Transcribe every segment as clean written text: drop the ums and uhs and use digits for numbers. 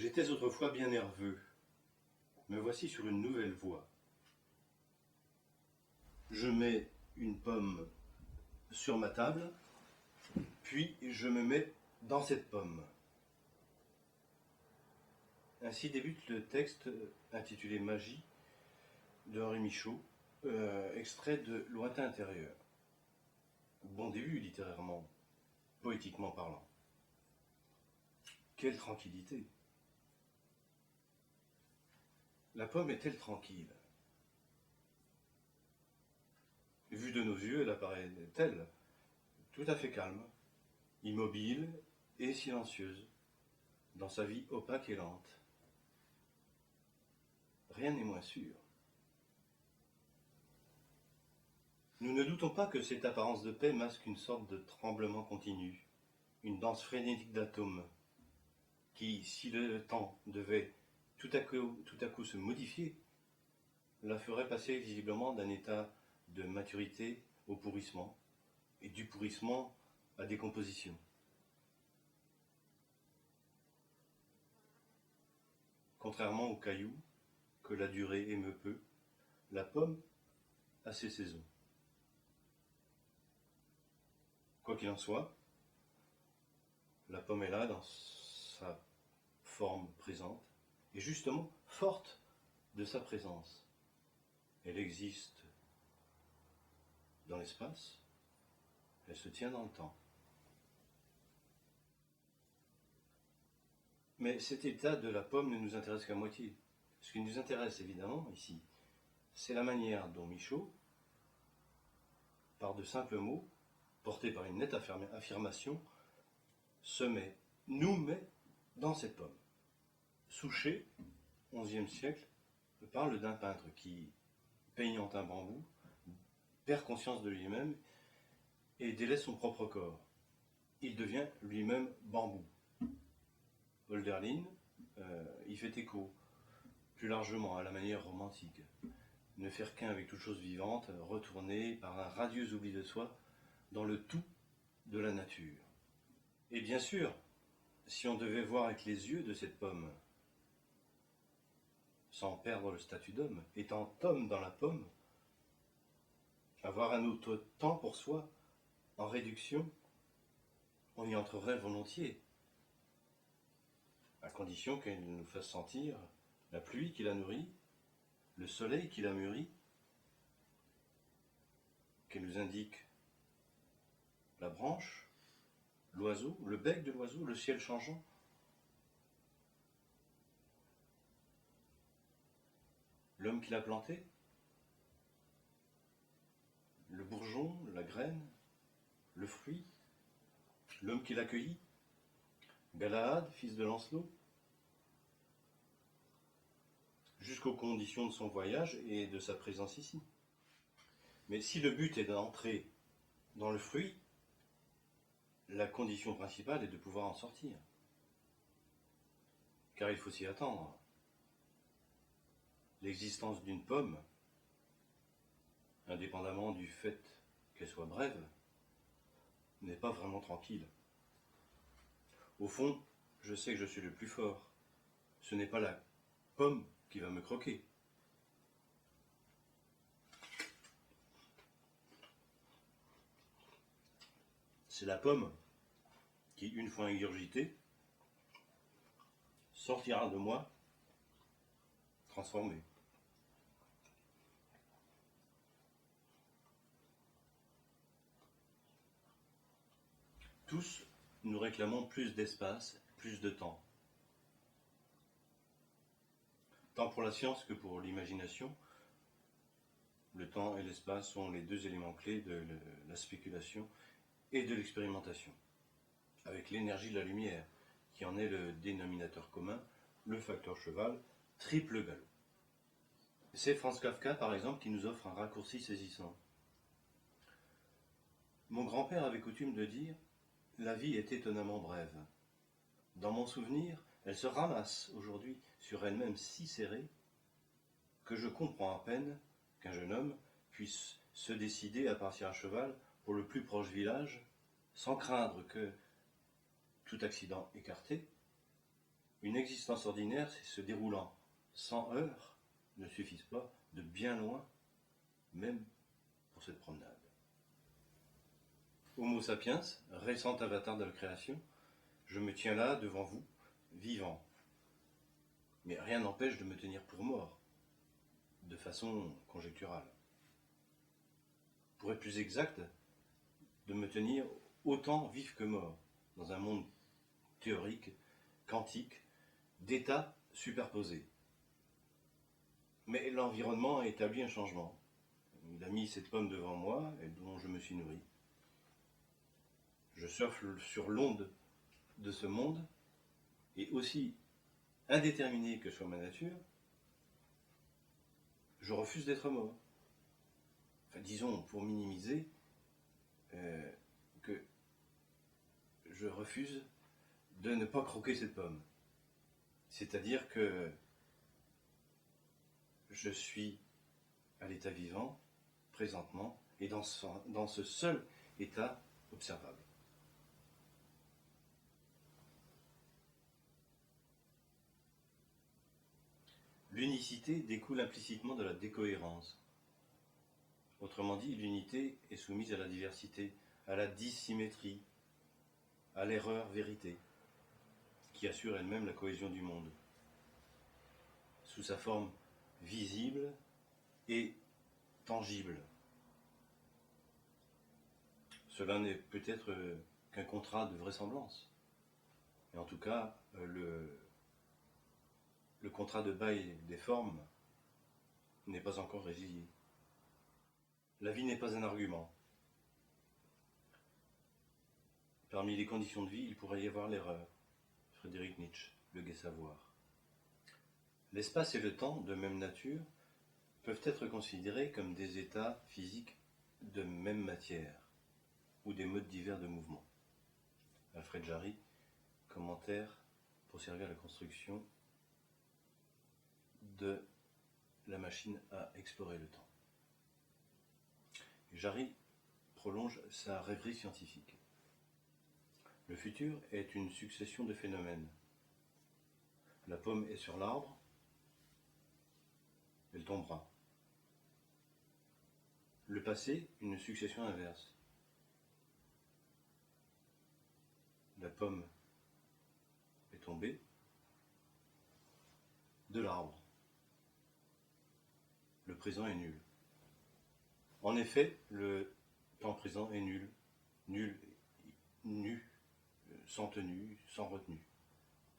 J'étais autrefois bien nerveux. Me voici sur une nouvelle voie. Je mets une pomme sur ma table, puis je me mets dans cette pomme. Ainsi débute le texte intitulé Magie de Henri Michaud, extrait de Lointain intérieur. Bon début littérairement, poétiquement parlant. Quelle tranquillité! La pomme est-elle tranquille? Vue de nos yeux, elle apparaît telle, tout à fait calme, immobile et silencieuse, dans sa vie opaque et lente. Rien n'est moins sûr. Nous ne doutons pas que cette apparence de paix masque une sorte de tremblement continu, une danse frénétique d'atomes, qui, si le temps devait tout à coup se modifier, la ferait passer visiblement d'un état de maturité au pourrissement, et du pourrissement à décomposition. Contrairement au caillou, que la durée émeut peu, la pomme a ses saisons. Quoi qu'il en soit, la pomme est là dans sa forme présente, et justement forte de sa présence. Elle existe dans l'espace, elle se tient dans le temps. Mais cet état de la pomme ne nous intéresse qu'à moitié. Ce qui nous intéresse évidemment ici, c'est la manière dont Michaud, par de simples mots, portés par une nette affirmation, nous met dans cette pomme. Souchet, XIe siècle, parle d'un peintre qui, peignant un bambou, perd conscience de lui-même et délaisse son propre corps. Il devient lui-même bambou. Hölderlin y fait écho, plus largement à la manière romantique. Ne faire qu'un avec toute chose vivante, retourner par un radieux oubli de soi dans le tout de la nature. Et bien sûr, si on devait voir avec les yeux de cette pomme, sans perdre le statut d'homme, étant homme dans la pomme, avoir un autre temps pour soi, en réduction, on y entrerait volontiers, à condition qu'elle nous fasse sentir la pluie qui la nourrit, le soleil qui la mûrit, qu'elle nous indique la branche, l'oiseau, le bec de l'oiseau, le ciel changeant. L'homme qui l'a planté, le bourgeon, la graine, le fruit, l'homme qui l'a cueilli, Galahad, fils de Lancelot, jusqu'aux conditions de son voyage et de sa présence ici. Mais si le but est d'entrer dans le fruit, la condition principale est de pouvoir en sortir. Car il faut s'y attendre. L'existence d'une pomme, indépendamment du fait qu'elle soit brève, n'est pas vraiment tranquille. Au fond, je sais que je suis le plus fort. Ce n'est pas la pomme qui va me croquer. C'est la pomme qui, une fois ingurgitée, sortira de moi transformée. Tous, nous réclamons plus d'espace, plus de temps. Tant pour la science que pour l'imagination, le temps et l'espace sont les deux éléments clés de la spéculation et de l'expérimentation, avec l'énergie de la lumière, qui en est le dénominateur commun, le facteur cheval, triple galop. C'est Franz Kafka, par exemple, qui nous offre un raccourci saisissant. Mon grand-père avait coutume de dire « La vie est étonnamment brève. Dans mon souvenir, elle se ramasse aujourd'hui sur elle-même si serrée que je comprends à peine qu'un jeune homme puisse se décider à partir à cheval pour le plus proche village, sans craindre que, tout accident écarté, Une existence ordinaire, c'est se déroulant sans heurts, ne suffisent pas, de bien loin, même pour cette promenade. Homo sapiens, récent avatar de la création, je me tiens là devant vous, vivant. Mais rien n'empêche de me tenir pour mort, de façon conjecturale. Pour être plus exact, de me tenir autant vif que mort, dans un monde théorique, quantique, d'états superposés. Mais l'environnement a établi un changement. Il a mis cette pomme devant moi, et dont je me suis nourri. Je surfe sur l'onde de ce monde, et aussi indéterminée que soit ma nature, je refuse d'être mort. Enfin, disons, pour minimiser, que je refuse de ne pas croquer cette pomme. C'est-à-dire que je suis à l'état vivant, présentement, et dans ce seul état observable. L'unicité découle implicitement de la décohérence. Autrement dit, l'unité est soumise à la diversité, à la dissymétrie, à l'erreur-vérité, qui assure elle-même la cohésion du monde, sous sa forme visible et tangible. Cela n'est peut-être qu'un contrat de vraisemblance. Et en tout cas, le contrat de bail des formes n'est pas encore résilié. La vie n'est pas un argument. Parmi les conditions de vie, il pourrait y avoir l'erreur. Frédéric Nietzsche, le gai savoir. L'espace et le temps, de même nature, peuvent être considérés comme des états physiques de même matière, ou des modes divers de mouvement. Alfred Jarry, commentaire pour servir à la construction de la machine à explorer le temps. Jarry prolonge sa rêverie scientifique. Le futur est une succession de phénomènes. La pomme est sur l'arbre, elle tombera. Le passé, une succession inverse. La pomme est tombée de l'arbre. Le présent est nul. En effet, le temps présent est nul, nul, nu, sans tenue, sans retenue,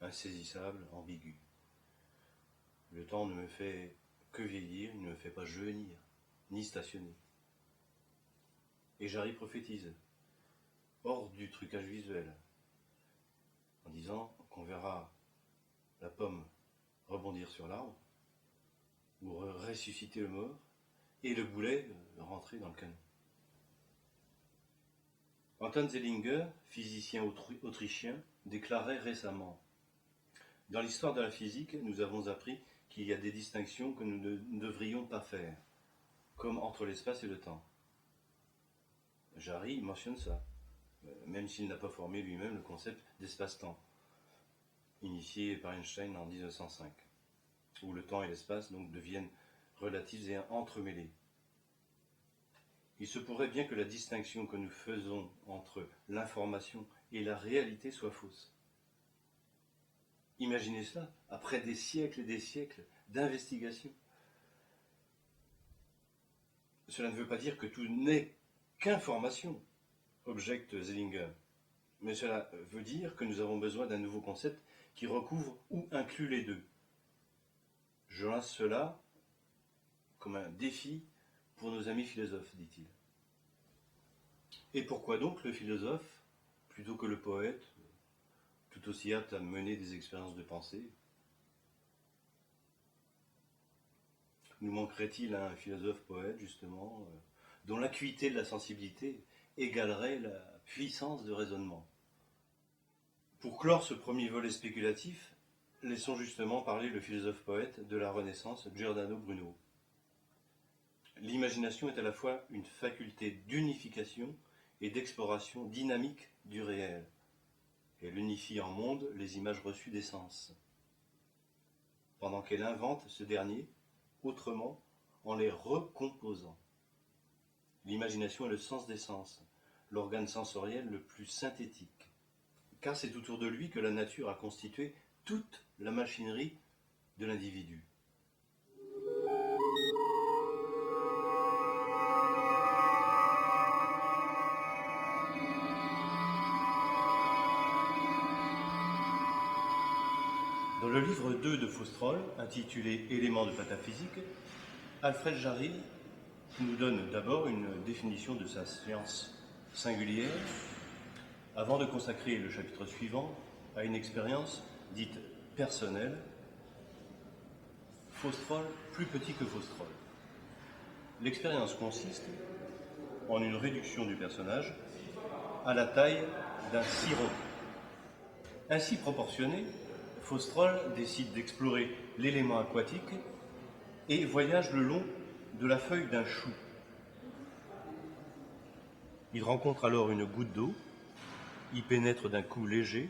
insaisissable, ambigu. Le temps ne me fait que vieillir, il ne me fait pas jeunir, ni stationner. Et Jarry prophétise, hors du trucage visuel, en disant qu'on verra la pomme rebondir sur l'arbre, ou ressusciter le mort, et le boulet rentrer dans le canon. Anton Zeilinger, physicien autrichien, déclarait récemment « Dans l'histoire de la physique, nous avons appris qu'il y a des distinctions que nous ne devrions pas faire, comme entre l'espace et le temps. » Jarry mentionne ça, même s'il n'a pas formé lui-même le concept d'espace-temps, initié par Einstein en 1905, où le temps et l'espace donc deviennent relatifs et entremêlés. Il se pourrait bien que la distinction que nous faisons entre l'information et la réalité soit fausse. Imaginez cela, après des siècles et des siècles d'investigation. Cela ne veut pas dire que tout n'est qu'information, objecte Zeilinger, mais cela veut dire que nous avons besoin d'un nouveau concept qui recouvre ou inclut les deux. Je lance cela comme un défi pour nos amis philosophes, dit-il. Et pourquoi donc le philosophe, plutôt que le poète, tout aussi apte à mener des expériences de pensée? Nous manquerait-il un philosophe-poète, justement, dont l'acuité de la sensibilité égalerait la puissance de raisonnement? Pour clore ce premier volet spéculatif, laissons justement parler le philosophe-poète de la Renaissance, Giordano Bruno. L'imagination est à la fois une faculté d'unification et d'exploration dynamique du réel. Elle unifie en monde les images reçues des sens. pendant qu'elle invente ce dernier autrement en les recomposant. L'imagination est le sens des sens, l'organe sensoriel le plus synthétique, car c'est autour de lui que la nature a constitué toute la machinerie de l'individu. Dans le livre 2 de Faustrol, intitulé Éléments de pataphysique, Alfred Jarry nous donne d'abord une définition de sa science singulière, avant de consacrer le chapitre suivant à une expérience dite personnelle, Faustrol plus petit que Faustrol. L'expérience consiste en une réduction du personnage à la taille d'un sirop. Ainsi proportionné, Faustrol décide d'explorer l'élément aquatique et voyage le long de la feuille d'un chou. Il rencontre alors une goutte d'eau, y pénètre d'un coup léger,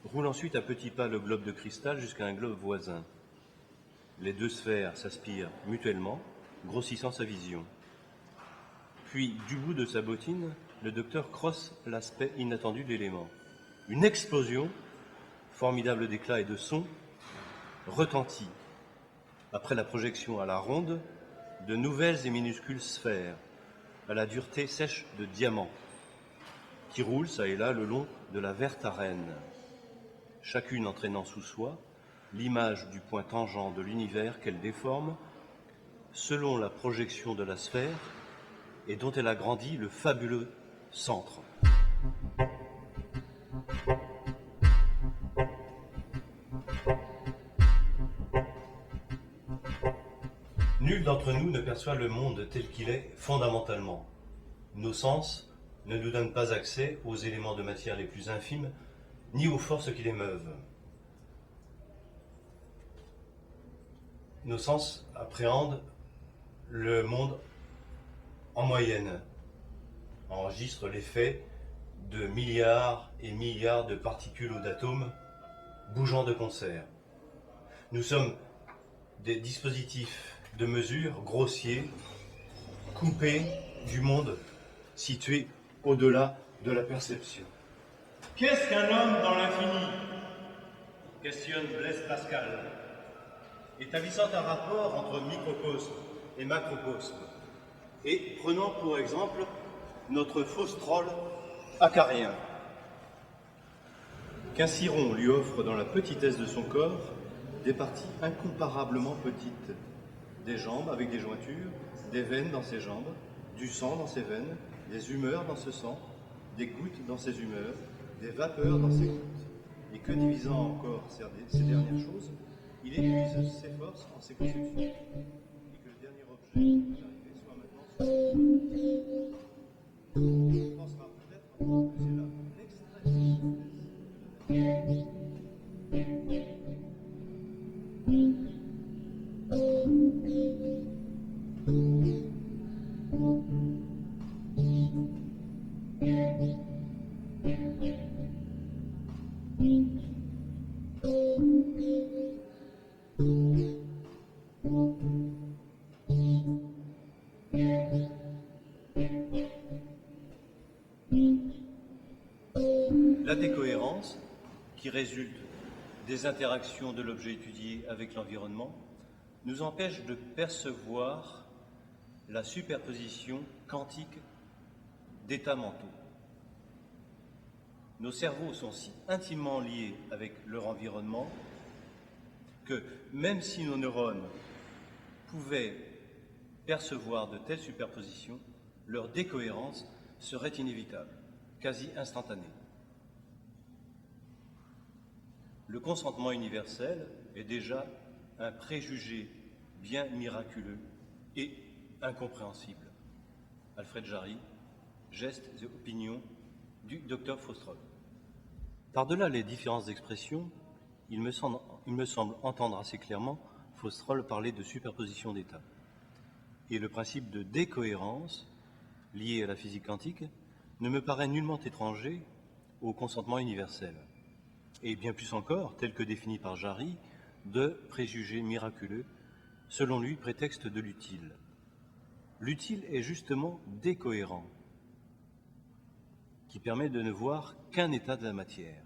roule ensuite à petits pas le globe de cristal jusqu'à un globe voisin. Les deux sphères s'aspirent mutuellement, grossissant sa vision. Puis, du bout de sa bottine, le docteur crosse l'aspect inattendu de l'élément. Une explosion, formidable d'éclats et de sons, retentit. Après la projection à la ronde, de nouvelles et minuscules sphères, à la dureté sèche de diamant, qui roulent çà et là le long de la verte arène, chacune entraînant sous soi l'image du point tangent de l'univers qu'elle déforme selon la projection de la sphère et dont elle agrandit le fabuleux centre. Nul d'entre nous ne perçoit le monde tel qu'il est fondamentalement. Nos sens ne nous donnent pas accès aux éléments de matière les plus infimes, ni aux forces qui les meuvent. Nos sens appréhendent le monde en moyenne, enregistrent l'effet de milliards et milliards de particules ou d'atomes bougeant de concert. Nous sommes des dispositifs de mesure grossiers, coupés du monde situé au-delà de la perception. Qu'est-ce qu'un homme dans l'infini ? Questionne Blaise Pascal, établissant un rapport entre microcosme et macrocosme, et prenant pour exemple notre Faustrol acarien, qu'un ciron lui offre dans la petitesse de son corps des parties incomparablement petites, des jambes avec des jointures, des veines dans ses jambes, du sang dans ses veines, des humeurs dans ce sang, des gouttes dans ses humeurs, des vapeurs dans ses gouttes, et que divisant encore ces dernières choses, il épuise ses forces en ses conceptions, et que le dernier objet qui est arrivé soit maintenant on pensera peut-être que c'est là l'extrême La décohérence, qui résulte des interactions de l'objet étudié avec l'environnement, nous empêche de percevoir la superposition quantique d'états mentaux. Nos cerveaux sont si intimement liés avec leur environnement que même si nos neurones pouvaient percevoir de telles superpositions, leur décohérence serait inévitable, quasi instantanée. Le consentement universel est déjà un préjugé bien miraculeux et incompréhensible. Alfred Jarry, Gestes et opinions du docteur Faustrol. Par-delà les différentes expressions, il me semble entendre assez clairement Faustrol parler de superposition d'états. Et le principe de décohérence, lié à la physique quantique, ne me paraît nullement étranger au consentement universel. Et bien plus encore, tel que défini par Jarry, de préjugés miraculeux, selon lui prétexte de l'utile. L'utile est justement décohérent, qui permet de ne voir qu'un état de la matière,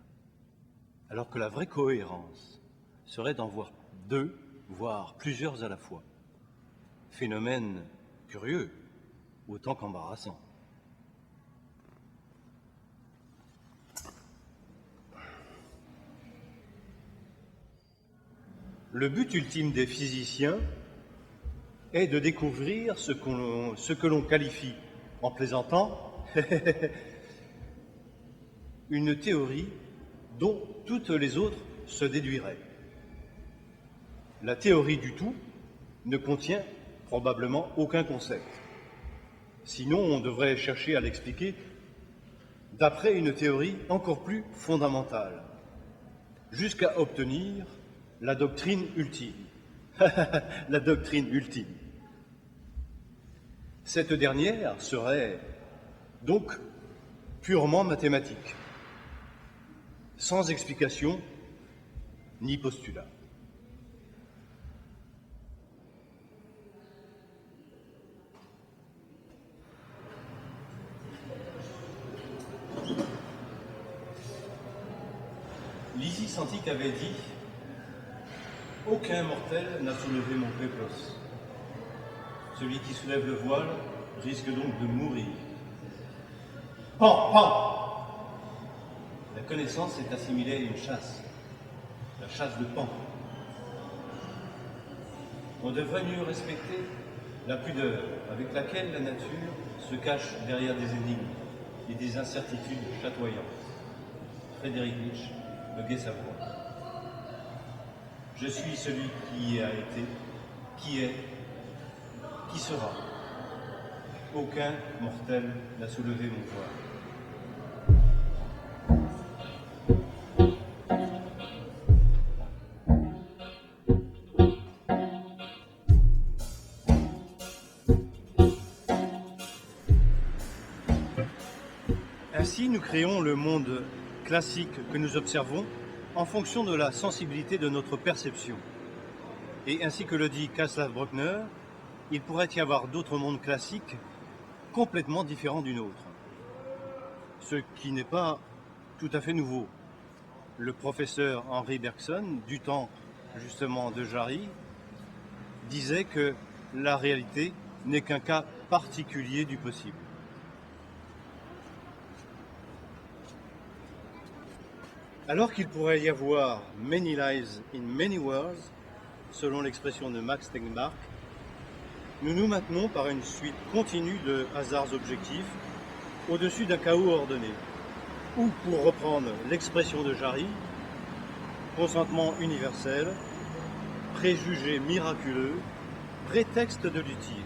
alors que la vraie cohérence serait d'en voir deux, voire plusieurs à la fois. Phénomène curieux, autant qu'embarrassant. Le but ultime des physiciens est de découvrir ce que l'on qualifie, en plaisantant, une théorie dont toutes les autres se déduiraient. La théorie du tout ne contient probablement aucun concept. Sinon, on devrait chercher à l'expliquer d'après une théorie encore plus fondamentale, jusqu'à obtenir la doctrine ultime. La doctrine ultime. Cette dernière serait donc purement mathématique, sans explication ni postulat. Lysis antique avait dit « Aucun mortel n'a soulevé mon péplos. Celui qui soulève le voile risque donc de mourir. » Pan, pan. La connaissance est assimilée à une chasse, la chasse de Pan. On devrait mieux respecter la pudeur avec laquelle la nature se cache derrière des énigmes et des incertitudes chatoyantes. Frédéric Nietzsche, Le Gai Savoie. Je suis celui qui a été, qui est, qui sera. Aucun mortel n'a soulevé mon voile. Ainsi, nous créons le monde classique que nous observons en fonction de la sensibilité de notre perception. Et ainsi que le dit Václav Bruckner, il pourrait y avoir d'autres mondes classiques complètement différents du nôtre. Ce qui n'est pas tout à fait nouveau. Le professeur Henri Bergson, du temps justement de Jarry, disait que la réalité n'est qu'un cas particulier du possible. Alors qu'il pourrait y avoir many lies in many worlds, selon l'expression de Max Tegmark, nous nous maintenons par une suite continue de hasards objectifs au-dessus d'un chaos ordonné. Ou, pour reprendre l'expression de Jarry, consentement universel, préjugé miraculeux, prétexte de l'utile.